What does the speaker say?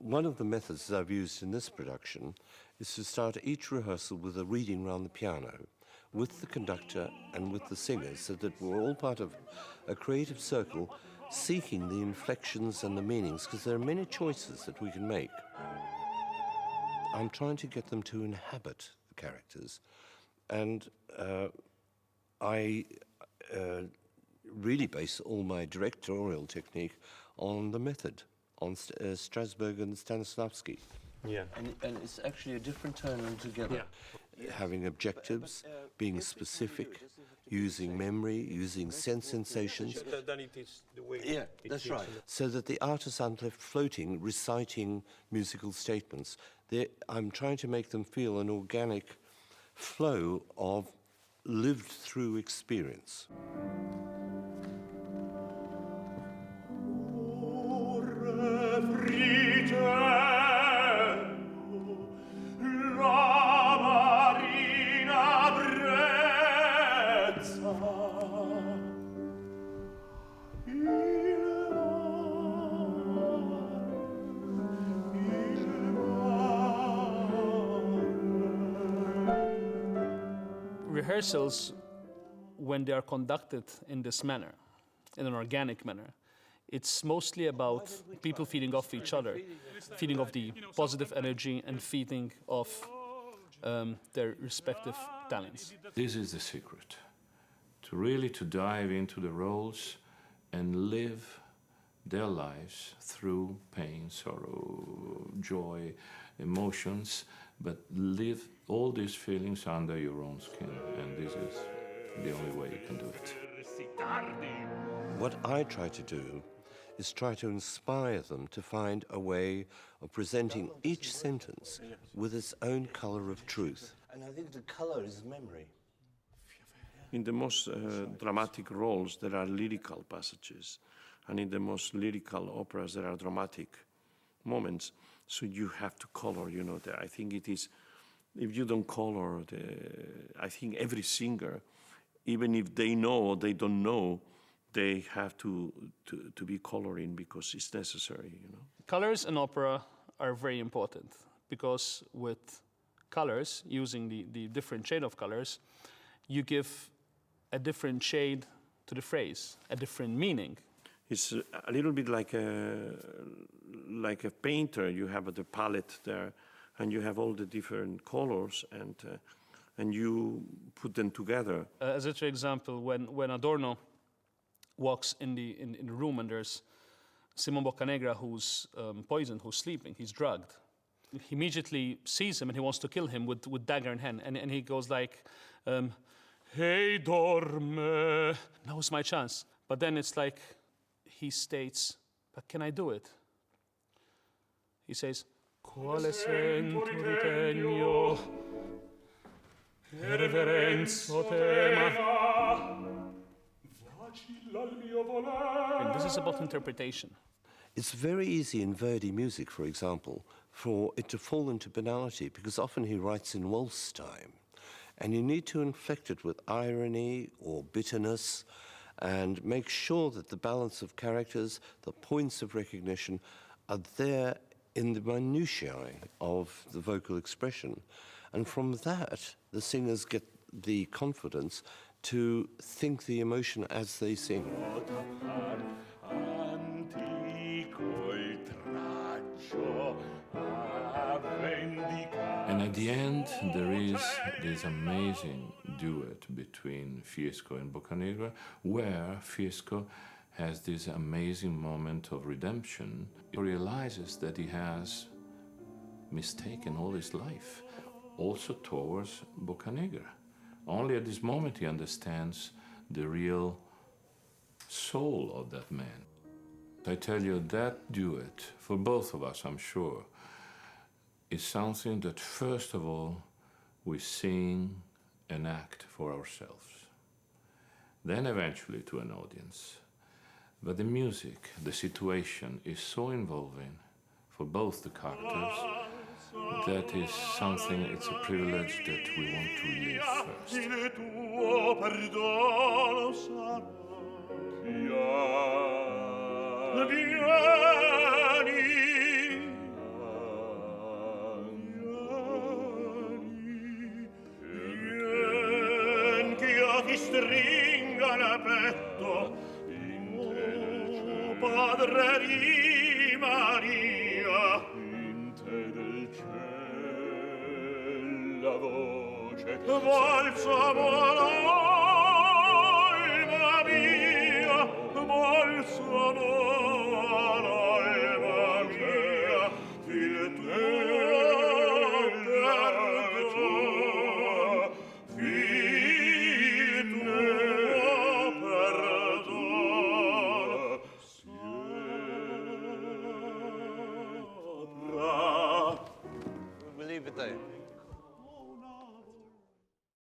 One of the methods that I've used in this production is to start each rehearsal with a reading round the piano with the conductor and with the singers, so that we're all part of a creative circle seeking the inflections and the meanings, because there are many choices that we can make. I'm trying to get them to inhabit the characters, and I really base all my directorial technique on the method, on Strasberg and Stanislavski. Yeah. And it's actually a different tone altogether. Yeah. Having objectives, being specific, using memory, using sense sensations. Then it is the way. Yeah, that's right. So that the artists aren't left floating, reciting musical statements. I'm trying to make them feel an organic flow of lived through experience. Rehearsals, when they are conducted in this manner, in an organic manner, it's mostly about people feeding off each other, feeding off the positive energy and feeding off their respective talents. This is the secret, to dive into the roles and live their lives through pain, sorrow, joy, emotions, but live all these feelings under your own skin, and this is the only way you can do it. What I try to do is try to inspire them to find a way of presenting each sentence with its own color of truth. And I think the color is memory. In the most dramatic roles, there are lyrical passages. And in the most lyrical operas, there are dramatic moments. So you have to color, I think it is, if you don't color, I think every singer, even if they know or they don't know, they have to be coloring because it's necessary, Colors in opera are very important because with colors, using the different shade of colors, you give a different shade to the phrase, a different meaning. It's a little bit like a painter. You have the palette there, and you have all the different colors, and you put them together. As a example, when Adorno walks in the room and there's Simon Boccanegra who's poisoned, who's sleeping, he's drugged. He immediately sees him and he wants to kill him with dagger in hand, and he goes like, "Hey, dorme, now's my chance." But then it's like, he states, "But can I do it?" He says, "Quale sento ritegno, reverenzo tema." And this is about interpretation. It's very easy in Verdi music, for example, for it to fall into banality, because often he writes in waltz time. And you need to inflect it with irony or bitterness, and make sure that the balance of characters, the points of recognition, are there in the minutiae of the vocal expression. And from that, the singers get the confidence to think the emotion as they sing. And at the end, there is this amazing duet between Fiesco and Boccanegra, where Fiesco has this amazing moment of redemption. He realizes that he has mistaken all his life, also towards Boccanegra. Only at this moment he understands the real soul of that man. I tell you, that duet, for both of us, I'm sure, is something that, first of all, we sing and act for ourselves. Then eventually to an audience. But the music, the situation is so involving for both the characters that is something, it's a privilege that we want to live first. Padre di Maria, in te del ciel la voce valsa volare.